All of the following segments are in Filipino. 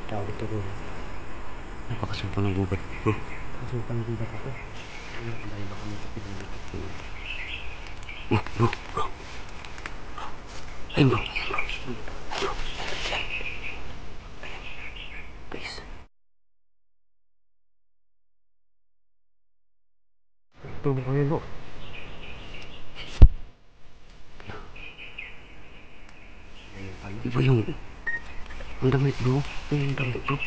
Tawag ito bro. Napakasumpang ng gubat bro. Kasumpang gubat ako. Dahil baka may kapitulog. Bro. Ayun bro. Guys. Tubo ko yun bro. Iba yung ang damit bro. Yung damit bro.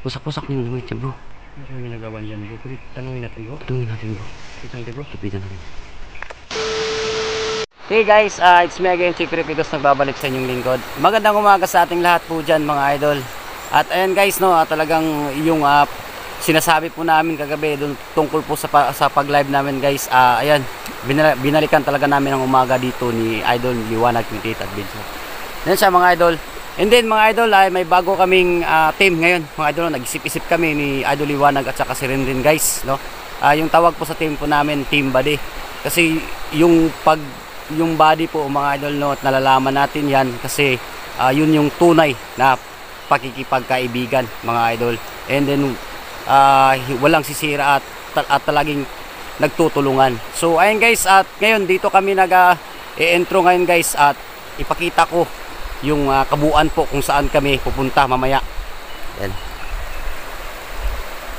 Wasak-wasak yung damit niya bro. Ano yung ginagawa niyan bro? Tanungin natin bro. Tanungin natin bro. Tapitan natin bro. Hey guys, it's me again, Chief Ripidos, nagbabalik sa inyong lingkod. Magandang umaga sa ating lahat po dyan mga idol. At ayan guys, no, talagang yung sinasabi po namin kagabi dun, tungkol po sa pag-live namin guys. Ayan, binalikan talaga namin ang umaga dito ni Idol Liwanag Quintet Adventure. Yan siya mga idol. And then mga idol, ay may bago kaming team ngayon. Mga idol, nag-isip-isip kami ni Idol Liwanag at saka si Renrin guys. No? Yung tawag po sa team po namin, Team Buddy. Kasi yung body po mga idol, no, at nalalaman natin yan kasi yun yung tunay na pakikipagkaibigan mga idol. And then walang sisira at talagang nagtutulungan. So ayun guys, at ngayon dito kami nag-e-intro ngayon guys, at ipakita ko yung kabuuan po kung saan kami pupunta mamaya. Ayan.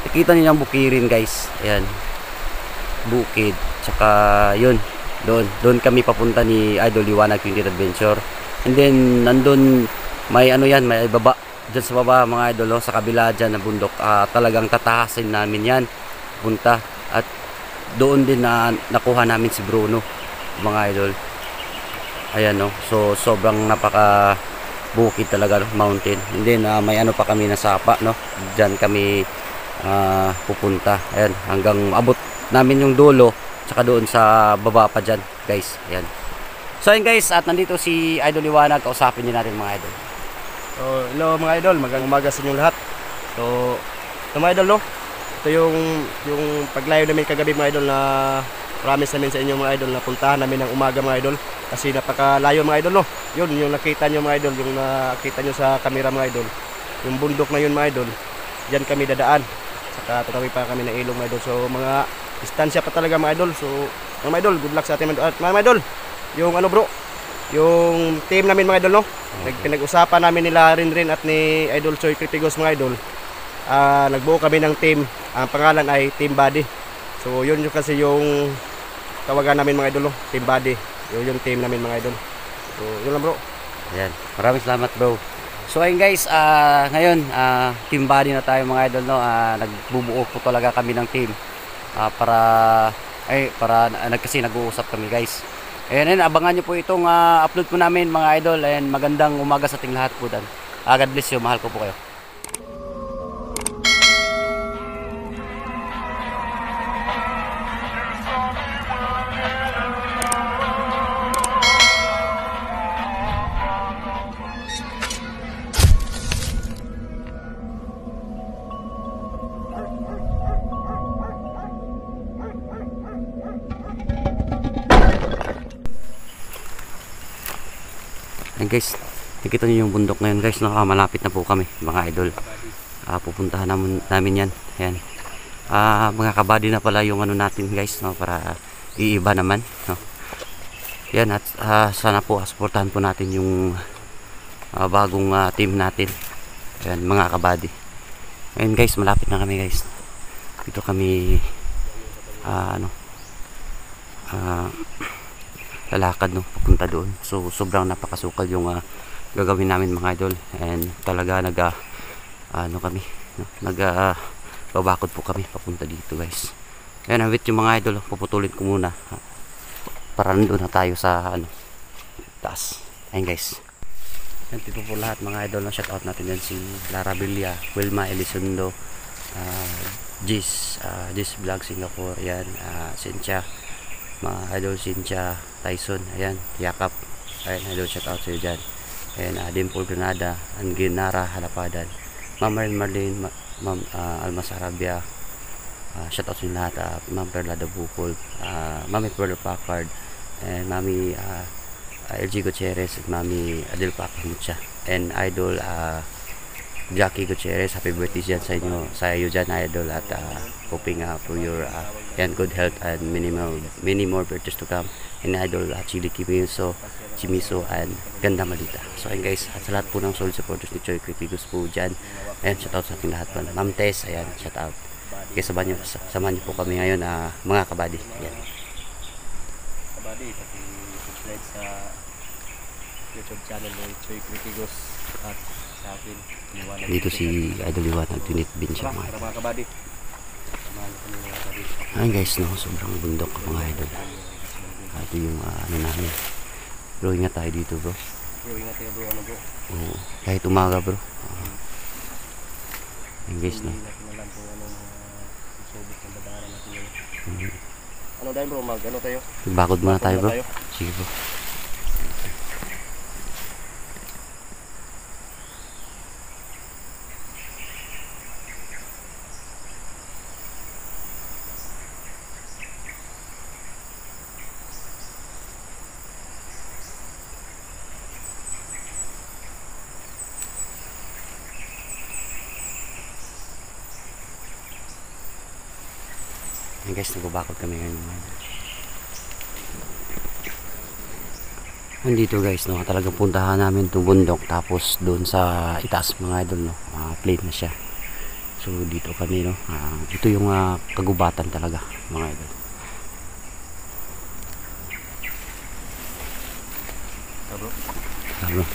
Nakita niyo yung bukirin guys. Ayan. Bukid. Tsaka yun. Doon kami papunta ni Idol Liwanag Quintet Adventure. And then nandun may may baba diyan sa baba mga idol, sa kabila diyan na bundok. Talagang tatahasin namin yan punta, at doon din nakuha namin si Bruno mga idol. Ayan no. So sobrang napaka bukid talaga, mountain. And then may pa kami na sapa no. Diyan kami pupunta. Ayan, hanggang abot namin yung dulo. Tsaka doon sa baba pa dyan guys. Ayan. So ayun guys, at nandito si Idol Liwanag. Kausapin din natin mga idol. So hello mga idol, magandang umaga sa inyong lahat. So ito mga idol no, ito yung pag-live namin kagabi mga idol, na promise namin sa inyo mga idol na puntahan namin ng umaga mga idol. Kasi napakalayo mga idol no. Yun yung nakita nyo mga idol, yung nakita nyo sa camera mga idol. Yung bundok na yun mga idol, dyan kami dadaan. Saka tatawi pa kami ng ilong mga idol. So mga distansya pa talaga mga idol. So mga idol, good luck sa ating mga idol. Yung bro, yung team namin mga idol no, pinag-usapan namin nila Rinrin at ni Idol Choy Cripigos mga idol. Nagbuo kami ng team, ang pangalan ay Team Buddy. So yun yung kasi yung tawagan namin mga idol no, Team Buddy. Yun yung team namin mga idol. So yun lang bro. Ayan, maraming salamat bro. So ayun guys, ngayon Team Buddy na tayo mga idol no. Nagbubuo po talaga kami ng team. Para kasi nag-uusap kami guys. Ayan, abangan nyo po itong upload po namin mga idol. And magandang umaga sa ating lahat po dan. God bless you, mahal ko po kayo. Ayan guys, nakita nyo yung bundok ngayon guys, malapit na po kami mga idol. Pupuntahan namin yan. Ayan. Mga kabady na pala yung natin guys no, para iiba naman no. Yan, at sana po suportahan po natin yung bagong team natin. Ayan mga kabady. Ayan guys, malapit na kami guys. Dito kami lalakad no, papunta doon. So sobrang napakasukal yung gagawin namin mga idol. And talaga kami no, babakod po kami papunta dito guys. Ayan, wait yung mga idol, puputulin ko muna para nandun na tayo sa taas. Ayan guys, yan dito po lahat mga idol, no? Shout out natin yan si Lara Villa, Wilma Elizondo, Jis Vlog Singapore, yan, Cynthia, mga idol, Cynthia Tyson, ayan, Yakap, ayan idol, shout out sa iyo dyan. Ayan, Dimple Granada, Anginara Halapadan, Ma'am Marlene, Ma'am Almas Arabia, shout out sa inyo lahat, Ma'am Perla Dabukol, Mami Perla Packard, and Mami LG Gutierrez, at Mami Adel Papamucha, and idol Jackie Gutierrez. Happy birthday dyan sa iyo dyan, idol, at hoping for your and good health and many more birthdays to come. And idol, Chili Chimiso and Ganda Malita. So ayun guys, at sa lahat po ng solid supporters ni Choy Criticus po dyan, ayan, shoutout sa ating lahat po. Ma'am Tess, ayan, shoutout. Kaya samahan niyo po kami ngayon, mga kabady. Ayan. Kabady, pati subscribe sa YouTube channel ni Choy Criticus at sa akin. Dito si Idol Liwanag, tunit bin siya Mga kabady. Samahan kami mga kabady. Ayun guys, no, sobrang bundok mga idol. Ito yung ano namin. Bro, ingat tayo dito bro. Bro, ingat tayo bro, ano bro? Oo, kahit umaga bro. Ayun guys, no. Hindi natin alam kung anong subok ng dadaanan natin ngayon. Ano dahil bro, ano tayo? Magbakod muna tayo bro. Sige bro. Ayan guys, nagbabakod kami ngayon. Nandito guys, no, talagang puntahan namin itong bundok, tapos doon sa itaas mga idol, no, plain na siya. So dito kami, no, ito yung kagubatan talaga mga idol. Bro.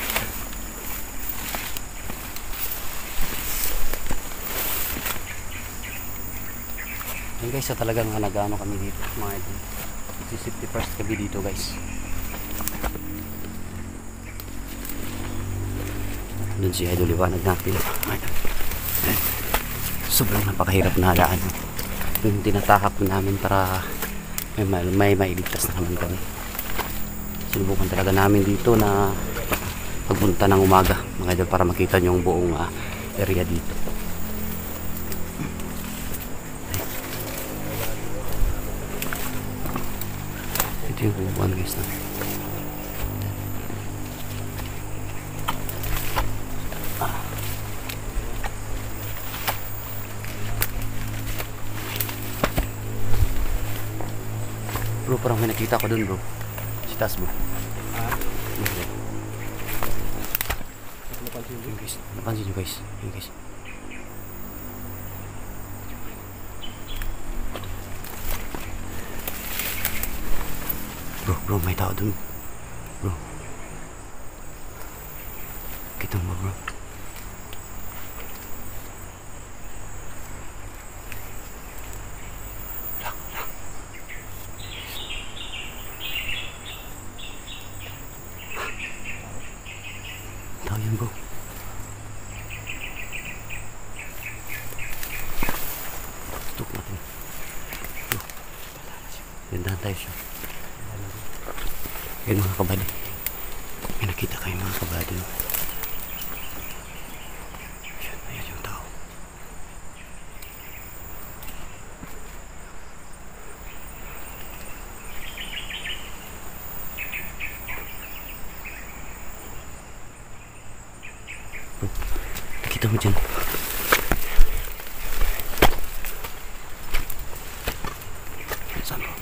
Ayan guys, so talagang nag-ano kami dito mga idol. Safety first kami dito guys. Doon si Idol Liwanag natin. Sobrang napakahirap na daan. Yung tinatahak namin para may mailigtas na naman kami. Sinubukan talaga namin dito na pagpunta ng umaga mga idol para makita nyo yung buong area dito. Ito yung buwan guys na. Bro, parang may nakita ko dun bro. Si Tas bro. Yun guys, napansin nyo guys. Yun guys. Bro, may tao dun. Bro. Kita mo bro. Tao yan bro. Tutok natin. Bro. Gandahan tayo siya. Ayan mga kabady. May nakita kayo mga kabady. No? Ayan yung tao. Nakita mo dyan. Saan mo?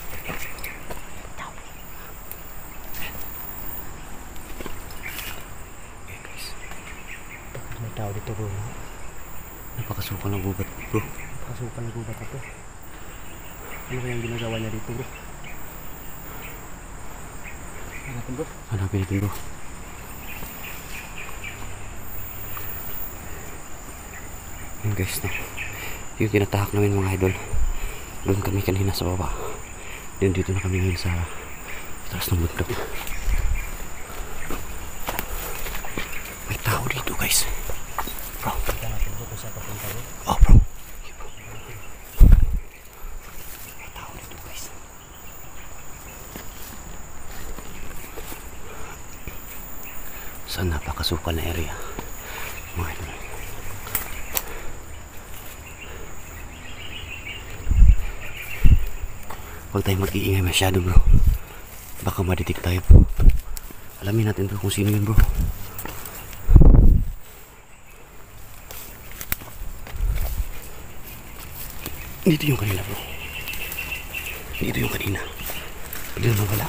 May tao dito bro. Napakasukal ng gubat bro. Napakasukal ng gubat ito. Ano kayang ginagawa niya dito bro? Hanapin bro. Hanapin natin bro. Yun guys, no, yung tinatahak namin mga idol, doon kami kanina sa baba, dito na kami ngayon sa taas ng bundok. May tao dito guys bro. Oh bro, okay, bro. May tao dito guys. Sa napakasukal na area mga idol. Huwag tayong mag-iingay masyado bro. Baka ma-detect tayo bro. Alamin natin bro kung sino yun bro. Dito yung kanina bro. Dito yung kanina. Biglang nawala.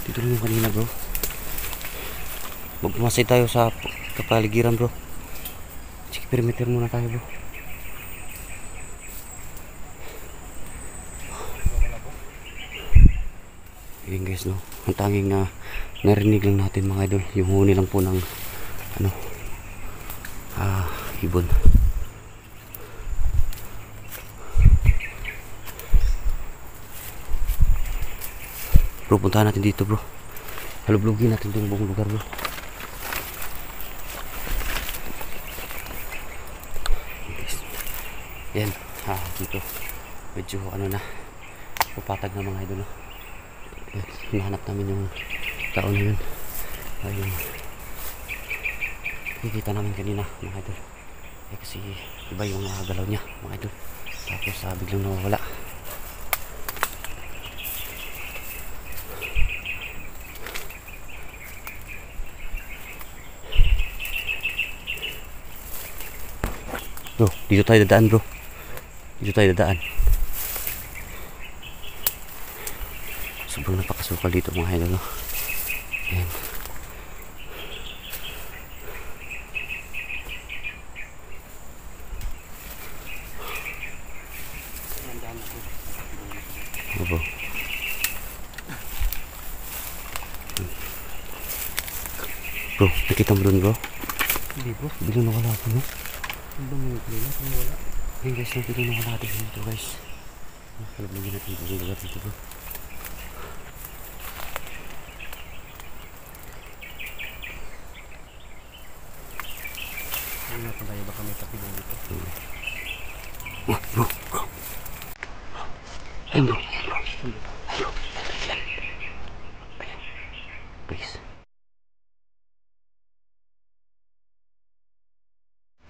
Dito lang yung kanina bro. Magpumasay tayo sa kapaligiran bro. Sige, perimeter muna tayo bro. Ayan guys no. Ang tanging narinig lang natin mga idol. Yung huni lang po ng ano, ibon. Bro, puntahan natin dito bro. Halublugin natin itong buong lugar bro. Yan, dito medyo ano na, pupatag na mga idol no? Yan, hinahanap namin yung tao na yun. Ayun, nakikita namin kanina mga idol. Kasi iba yung galaw niya mga idol. Tapos biglang nawawala. Bro, dito tayo dadaan bro. Dito tayo dadaan. Sobrang napakasukal dito mga idol no? Ayan. Oh, bro. Bro, nakita mo dun bro? Hindi bro. Biglang nawala ako no? Ang dami yung kanina, wala. Ayun guys, biglang nawala dito guys. Kalabugin natin itong lugar dito bro. Ayun natin tayo, baka may kapilong dito. Oh, bro, bro. Ayun bro, ayun bro. Ayun bro. Ayan. Please.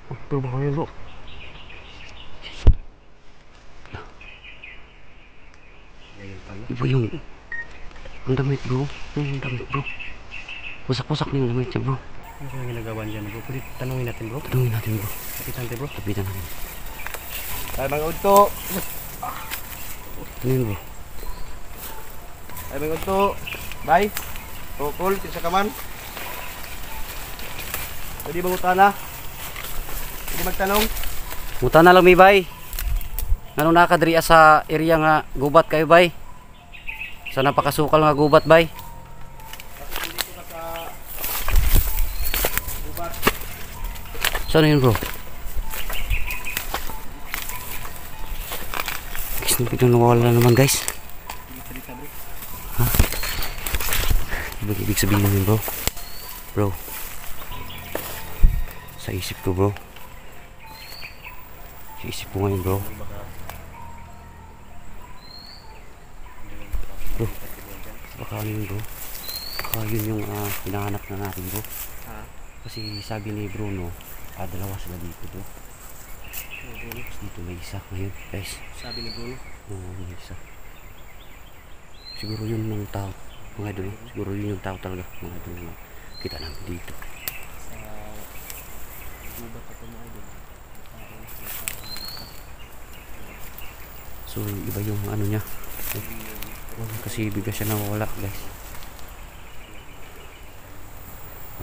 Oh, pero baka yun bro. Iba yung ang damit bro. Yung damit bro. Wasak-wasak na yung damit niya bro. Ano kaya ginagawa niyan bro? Pwede tanungin natin bro. Tanungin natin bro. Kapitan tayo bro. Kapitan natin. Ay mga udto. Ano yun bro? Ay mga udto. Bye. Tukol, sa kaman. Pwede ba utana? Pwede magtanong? Muta na lang may bay. Anong nakadriya sa area nga gubat kayo bay? Sa napakasukal nga gubat bay? Dito ka sa gubat. Saan yun bro? Guys, biglang nawawala na naman guys. Ha? Ibig sabihin namin bro? Bro, sa isip ko bro. Sa isip ko ngayon bro. Bro, baka ano yun bro? Baka yun yung hinahanap na natin bro. Kasi sabi ni Bruno, dalawa sila dito bro. Dito may isa ngayon guys. Sabi ni Bruno. Oo, may isa. Siguro yun yung tao mga idol. Siguro yun yung tao talaga mga idol na kita namin dito. Sa gubat ako mga idol. So iba yung ano niya. Kasi bigla siya nawawala guys.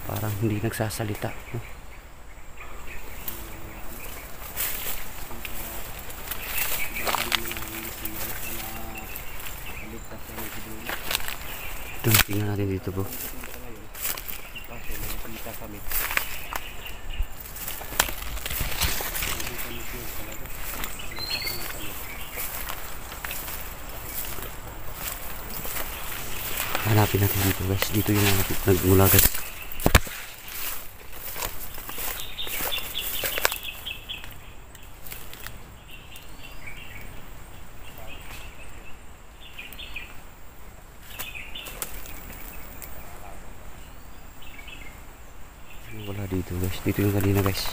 Parang hindi nagsasalita no? Ito, tingnan natin dito bro. Hanapin natin dito guys. Dito yung nagmula guys. Wala dito guys. Dito yung kanina guys.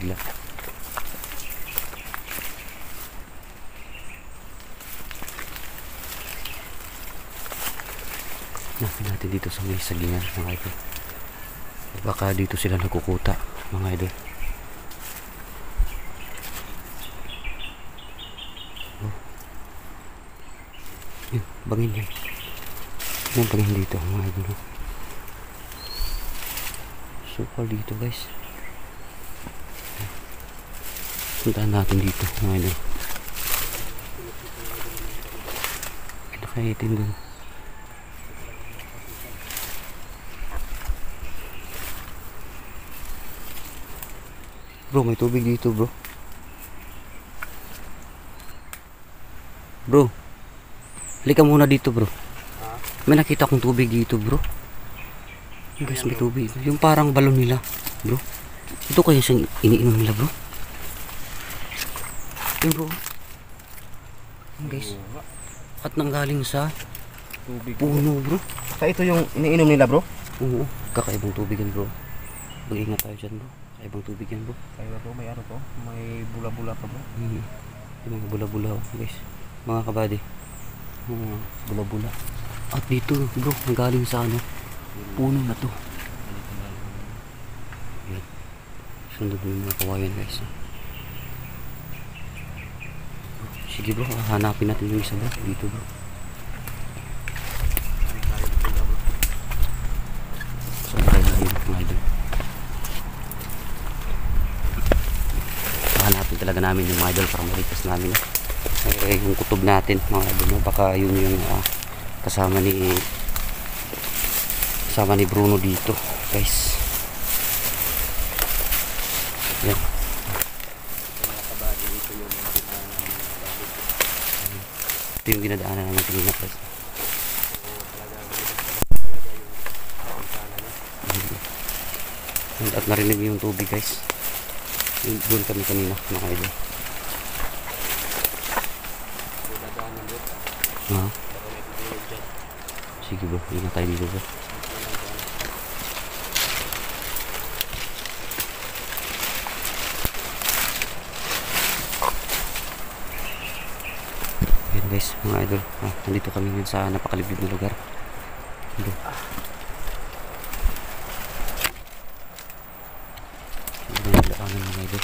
bigla. Hanapin natin dito sa may sagingan mga idol. Baka dito sila nagkukuta mga idol. Oh. Yun, bangin yan. Yan bangin dito mga idol. Super dito guys. Puntaan natin dito mga idol. Nakaitin dun. Bro, may tubig dito bro. Bro, halika muna dito bro. May nakita akong tubig dito bro. Guys, may tubig. Yung parang balon nila bro. Ito kaya siyang iniinom nila bro. Yun bro. Yun guys. At nanggaling sa Tubig. puno bro. Sa ito yung iniinom nila bro? Oo, kakaibang tubig yan bro. Mag-ingat tayo dyan bro. Kakaibang tubig yan bro. Kaya bro, may ano to? May bula-bula pa bro. Yung mga bula-bula guys. Mga kabady. Bula-bula. At dito bro, nanggaling sa ano, puno na to. Yan. Sunod mo yung mga kawayan guys. Sige bro, hanapin natin yung isa bro. Dito bro. Sobrang layo mga idol. Hanapin talaga namin yung mga idol para maritas namin. Yung kutob natin mga idol. Baka yun yung kasama ni Bruno dito guys. Yan. Ito yung dinadaanan namin kanina guys. At narinig yung tubig guys. Doon kami kanina mga idol. Sige bro, ingat tayo dito bro. Ayan guys, mga idol. Nandito kami ngayon sa napakaliblib na lugar. Bro. Hindi na daanan mga idol.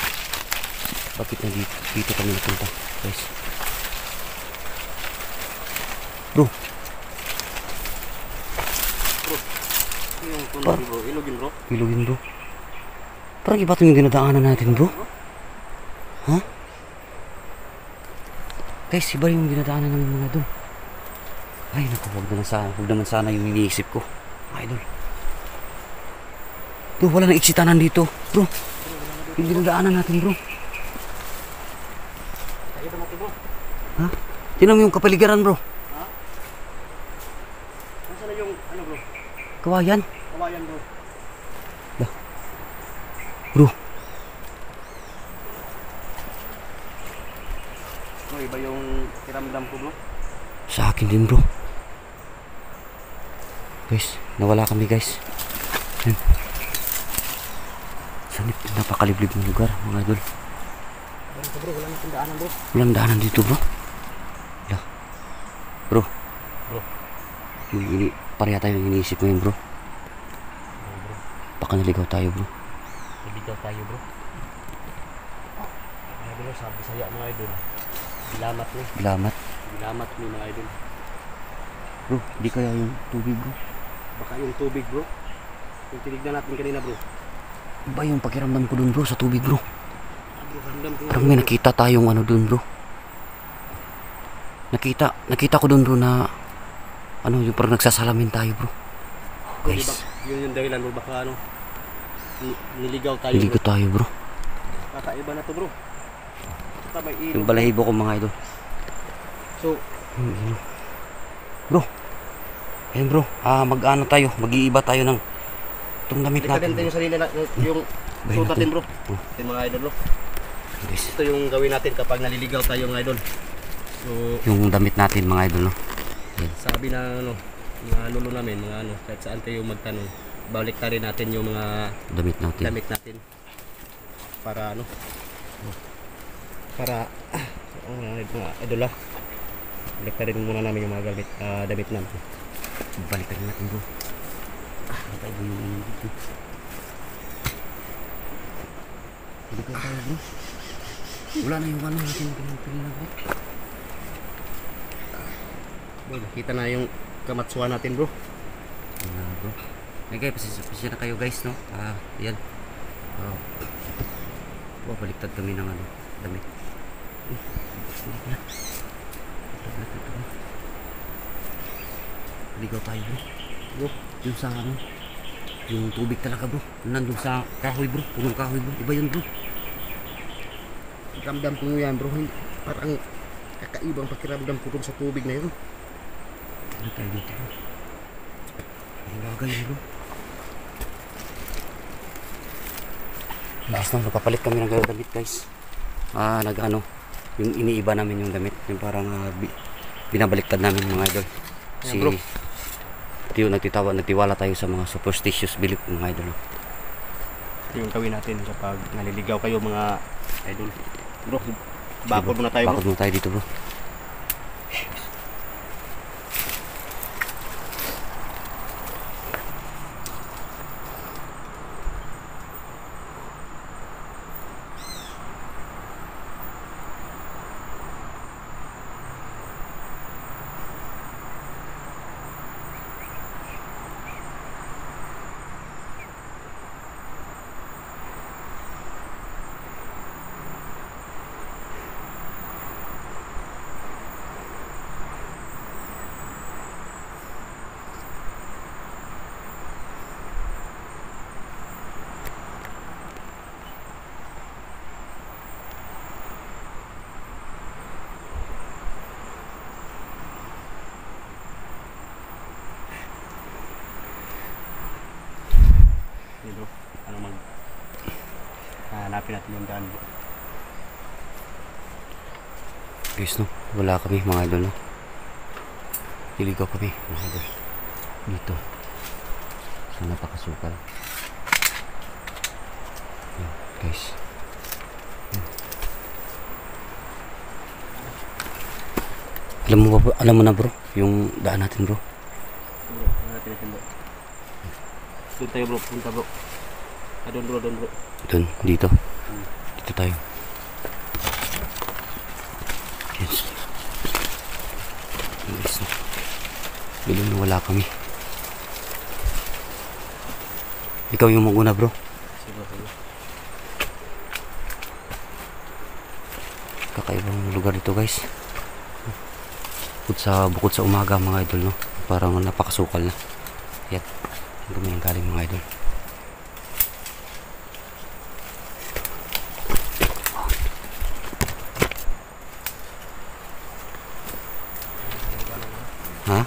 Bakit na dito kami napunta guys? Bro. Yung tunog bro, ilugin bro. Ilugin bro. Parang iba ito yung dinadaanan natin bro. Ha? Guys, iba yung dinadaanan ng mga doon. Ay naku, huwag naman sana yung iniisip ko. Idol. Bro, wala nang eksitanan dito bro. Yung dinadaanan natin bro. Kaya ba natin bro? Ha? Tinan mo yung kapaligiran bro. Ha? Nasaan na yung ano bro? Kawayan. Kawayan bro. Bro. No, iba yung kiramdam ko bro. Sa akin din bro. Guys, nawala kami guys. Yan. Sanip, napakaliblib ng lugar mga idol. Bro, wala nang daanan bro. Walang daanan dito bro. Wala. Bro. Bro. Pareha tayo yung iniisip mo yun bro. Baka naligaw tayo bro. Naligaw tayo bro. Mga idol, sabi saya mga idol. Bilamat mo. Bilamat. Bilamat mo mga idol. Bro, di kaya yung tubig bro. Baka yung tubig bro. Yung tinignan natin kanina bro. Iba yung pakiramdam ko dun bro sa tubig bro. Bro, ramdam ko. Parang may nakita tayong ano dun bro. Nakita ko dun bro na ano yung parang nagsasalamin tayo bro. Guys. Diba, yun yung dahilan bro. Baka ano. Niligaw tayo bro. Niligaw tayo bro. Kakaiba na to bro. Basta may ilog. Yung balahibo ko mga idol. So, bro. Ayun bro. Mag-ano tayo. Mag-iiba tayo ng itong damit natin. Depende yung sarili na yung suot natin bro. Yung mga idol bro. Guys. Ito yung gawin natin kapag naliligaw tayo mga idol. So, Yung damit natin mga idol no. sabi na ano, mga lolo namin, mga ano, kahit saan kayo magtanong, balik rin natin yung mga Damit natin. damit natin. para ano, para mga idol balik na rin muna namin yung mga damit namin. Balik na natin bro. Tayo bro yung dito. Balik na tayo bro. Wala na yung ano natin pinipili na bro. Nakita na yung kamatsuhan natin bro. Bro. Okay, pasensya na kayo guys, no? Yan. Baliktad kami ng ano, damit. Balik na. Ligaw tayo bro. Yung sa ano, yung tubig talaga bro. Nandun sa kahoy bro, punong kahoy bro. Iba yun bro. Ramdam ko yan bro. Parang kakaibang pakiramdam ko sa tubig na yun. Ano tayo dito bro? Ang bagay yun bro. Guys, no, nagpapalit kami ng damit guys. Nag-ano, yung iniiba namin yung damit. Yung parang binabaliktad namin mga idol. Kasi bro, nagtiwala tayo sa mga superstitious belief mga idol. ito yung gawin natin kapag naliligaw kayo mga idol. Bro, bakod muna tayo bro. Bakod muna tayo dito bro. Bro, hanapin natin yung daan bro. Guys, no, wala kami mga idol, no. Niligaw kami mga idol dito sa napakasukal. Yan, guys. Yan. Alam mo na bro yung daan natin bro. Bro, hanapin natin bro. Doon tayo bro, punta bro. Doon bro. Doon, dito. Dito tayo. Yes. Yes. Bilang na wala kami. Ikaw yung maguna bro. Sige. Kakaibang lugar dito guys. Bukod sa umaga mga idol, no. Parang napakasukal na. Yan. Dumi ang galing mga idol. Ha?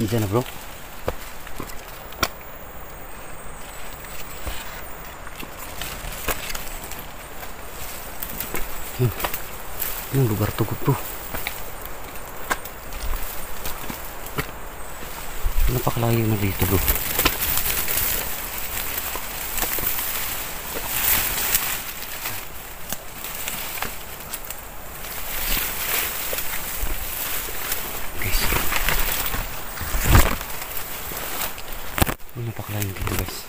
Hindi na bro. Yung lugar to bro. Napakalayo na dito bro. Guys, napakalayo dito guys.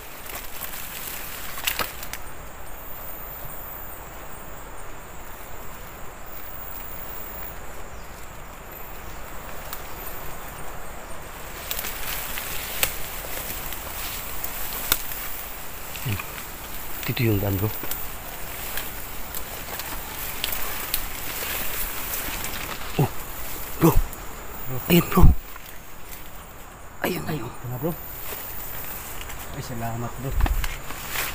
Dito yung daan bro. Oh bro, ayun bro. Ayun na yun. Ano bro? Ay salamat bro.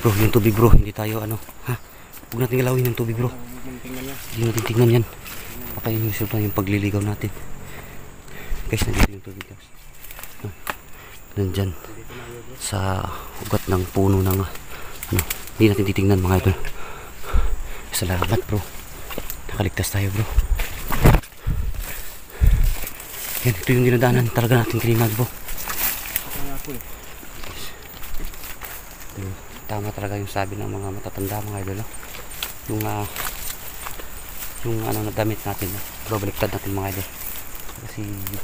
Bro, yung tubig bro, hindi tayo ano, ha? Huwag natin galawin yung tubig bro. Hindi natin tingnan yan. Baka yun yung resulta yung pagliligaw natin. Guys, nandito yung tubig guys. Nandyan sa ugat ng puno ng ano, hindi natin titingnan mga idol. Salamat bro, nakaligtas tayo bro. Yan, ito yung dinadaanan talaga natin kanina bro. tama talaga yung sabi ng mga matatanda mga idol, no? Yung ano na damit natin, no? Babaliktad natin mga idol kasi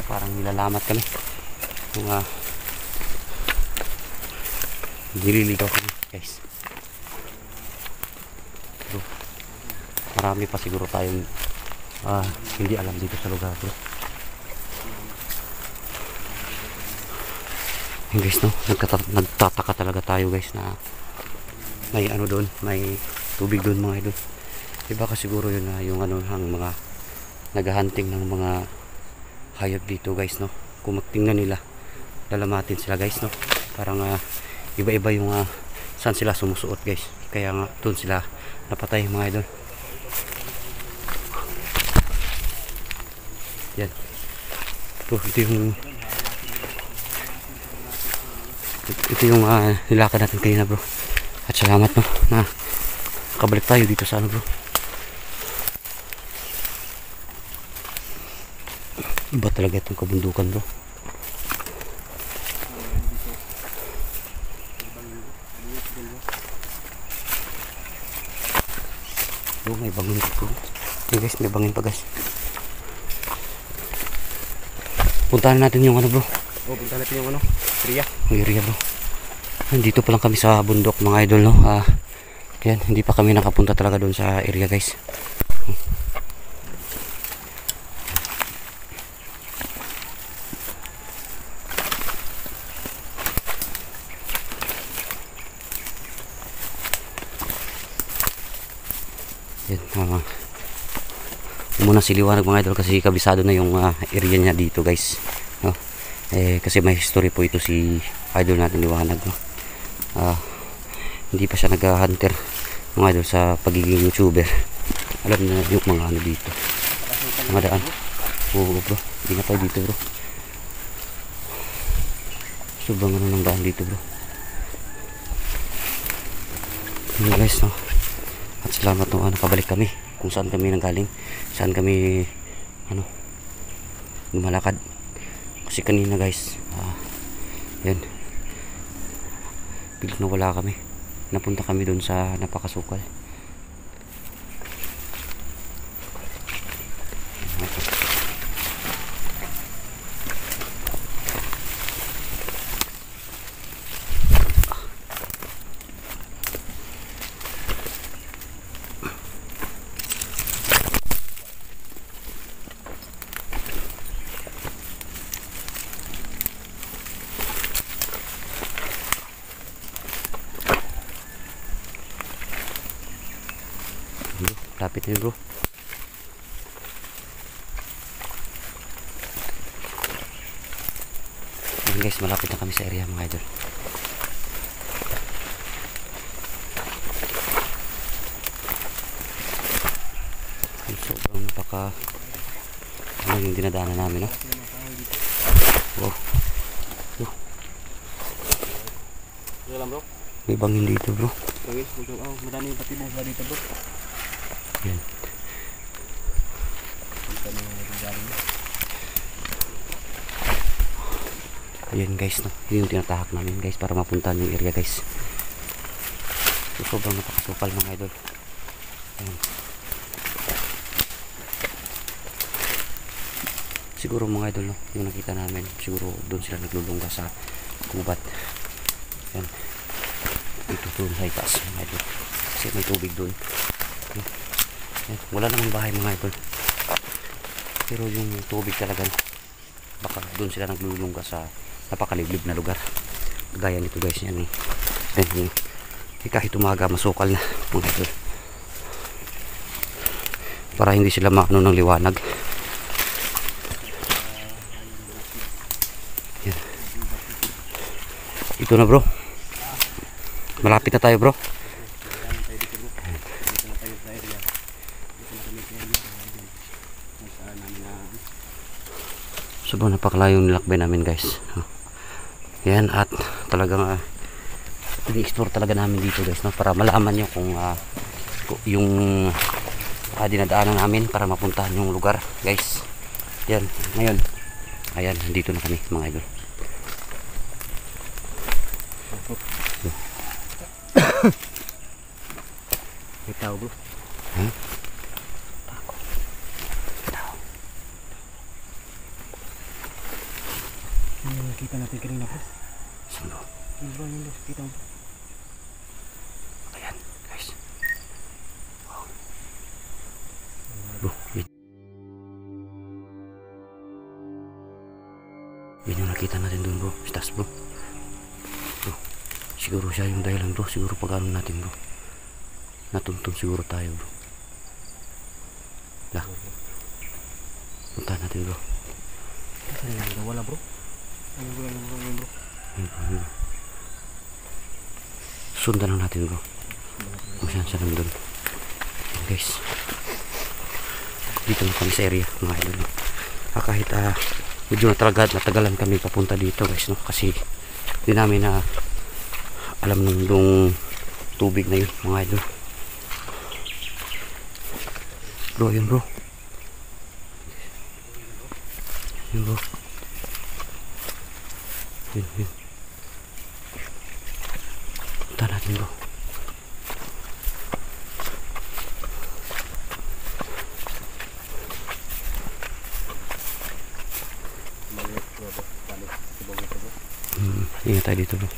parang nilalamat kami yung nililigaw kami guys. So, marami pa siguro tayong hindi alam dito sa lugar, bro. Yung guys, no, nagtataka talaga tayo guys na may ano doon, may tubig doon mga idol. Diba ka siguro yun na yung ano ang mga naghahunting ng mga hayop dito guys, no. Kung magtingnan nila, lalamatin sila guys, no. Parang iba-iba yung saan sila sumusuot guys. Kaya nga doon sila napatay mga idol. Yan. Ito yung nilakad natin kanina, bro. At salamat, no, na kabalik tayo dito sa ano, bro. Iba talaga itong kabundukan, bro. Bro, may bangin po. Okay guys, may bangin pa guys. Puntahan natin yung ano, bro. Puntahan natin yung ano, area. Area, bro. Dito pa lang kami sa bundok mga idol, no. Yan, hindi pa kami nakapunta talaga doon sa area guys. Yan, muna siliwanag mga idol kasi kabisado na yung area niya dito guys, no? Kasi may history po ito si idol natin Liwanag, no? Hindi pa siya nag-hunter mga idol sa pagiging YouTuber. Alam na yung mga ano dito, mga daan. Oo, bro, ingat tayo dito, bro. Sobrang ano ng daan dito, bro. Yun guys, no? At salamat, no, nakabalik kami kung saan kami nanggaling, saan kami ano lumalakad. Kasi kanina guys, yan, biglang nawala kami, napunta kami doon sa napakasukal. Lapit niyo, bro. Ayan guys, malapit na kami sa area mga idol. Sobrang napaka ano yung dinadaanan namin, no? Wow. Bro. May bangin dito, bro. Madami yung patibong sa dito, bro. Yan. Ayan guys, no? Yun yung tinatahak namin guys para mapuntahan yung area guys. So, sobrang napakasukal mga idol. Ayan. Siguro mga idol, no, yung nakita namin, siguro doon sila naglulungga sa kubat. Ayan. Dito doon sa itaas mga idol. Kasi may tubig doon. Ayan. Wala namang bahay mga idol. Pero yung tubig talaga, baka doon sila naglulungga sa napakaliblib na lugar. Gaya nito guys, yan eh. Then, kahit umaga masukal na mga idol. Para hindi sila maano ng liwanag. Yan. Ito na, bro. Malapit na tayo, bro. Sobrang napakalayong nilakbay namin guys. Yan, at talagang ini-explore talaga namin dito guys, no? Para malaman nyo kung yung dinadaanan namin para mapuntahan yung lugar guys. Yan, ngayon ayan, dito na kami mga idol. May tao bro. Ha? Yung nakita natin kanina bro. Saan bro? Yung bro, kita mo. Ayan guys. Wow. Bro, yun yung nakita natin dun bro. Stas bro. Bro, siguro siya yung dahilan bro. Siguro pag-ano natin bro. Natuntun siguro tayo bro. Lah. Punta natin bro. Kasi wala bro. Ayun bro. Ayun bro, ayun bro. Sundan lang natin bro. Kung saan siya nandun. Ayan, guys. Dito na kami sa area mga idol. Kahit medyo natagalan kami papunta dito guys no. Kasi hindi namin na alam nung tubig na yun mga idol. Bro, yun bro. Yun bro. Yun. Punta natin bro. Ingat tayo dito bro.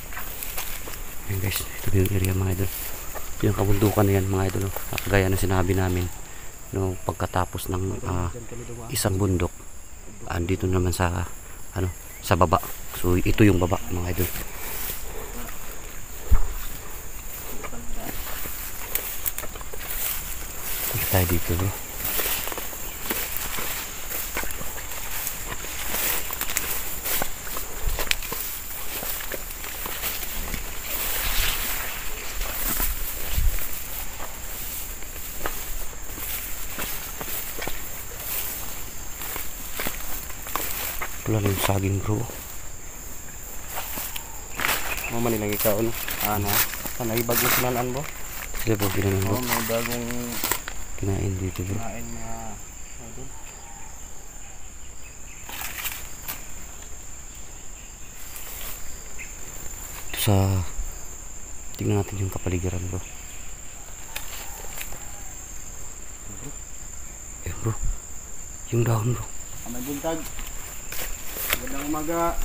Ayan guys, ito yung area mga idol. Yung kabundukan na yan mga idol. Gaya na sinabi namin no, pagkatapos ng isang bundok, andito naman sa sa baba. So ito yung baba mga idol. Ingat tayo dito bro. Wala lang yung saging bro. Mama nilang ikaw no. Ano? Sana ibagong sinalaan bro. Sila bro, ginanon bro. May bagong Kinain dito bro. kinain mga idol. Ito sa tingnan natin yung kapaligiran bro. Bro, yung dahon bro. Amay buntag. Magandang umaga.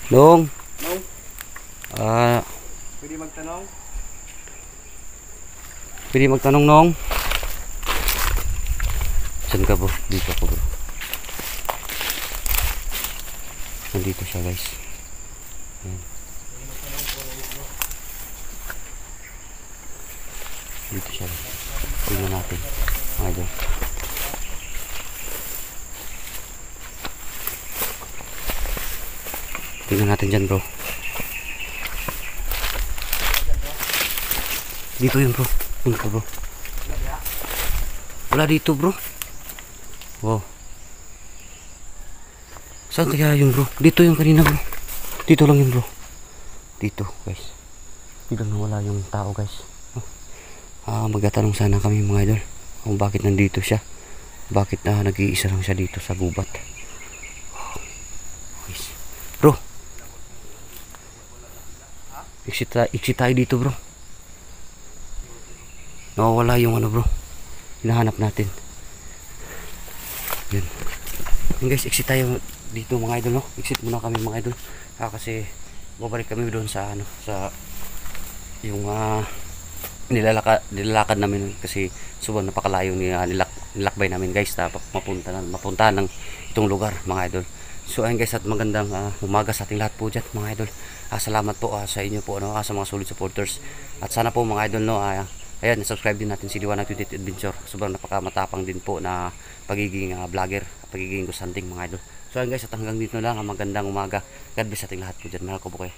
Nong, Nong, pwede magtanong? pwede magtanong nong. Saan ka bro? Dito ako bro. Nandito siya guys. Ayan. Dito siya guys. Tingnan natin mga idol. Tingnan natin dyan bro. Dito yun bro. Punta bro. Wala dito bro. Wow. Saan kaya yun bro? Dito yung kanina bro. Dito lang yun bro. Dito guys. Biglang nawala yung tao guys. Magtatanong sana kami mga idol kung bakit nandito siya. Bakit nag-iisa lang siya dito sa gubat. Guys. Bro. Exit tayo dito bro. Nawawala yung bro. Hinahanap natin. Yun. Yun guys, exit tayo dito mga idol no. Exit muna kami mga idol. Kasi babalik kami doon sa sa yung nilalakad namin kasi sobrang napakalayo nilakbay namin guys na mapunta ng itong lugar mga idol. So ayun guys, at magandang umaga sa ating lahat po dyan mga idol. Salamat po sa inyo po sa mga solid supporters. At sana po mga idol no, ayan, subscribe din natin si Liwanag 28 Adventure. Sobrang napakamatapang din po na pagiging vlogger, pagiging ghost hunting mga idol. So ayun guys, at hanggang dito na lang, magandang umaga. God bless sa ating lahat po dyan. Mahal ko po kayo.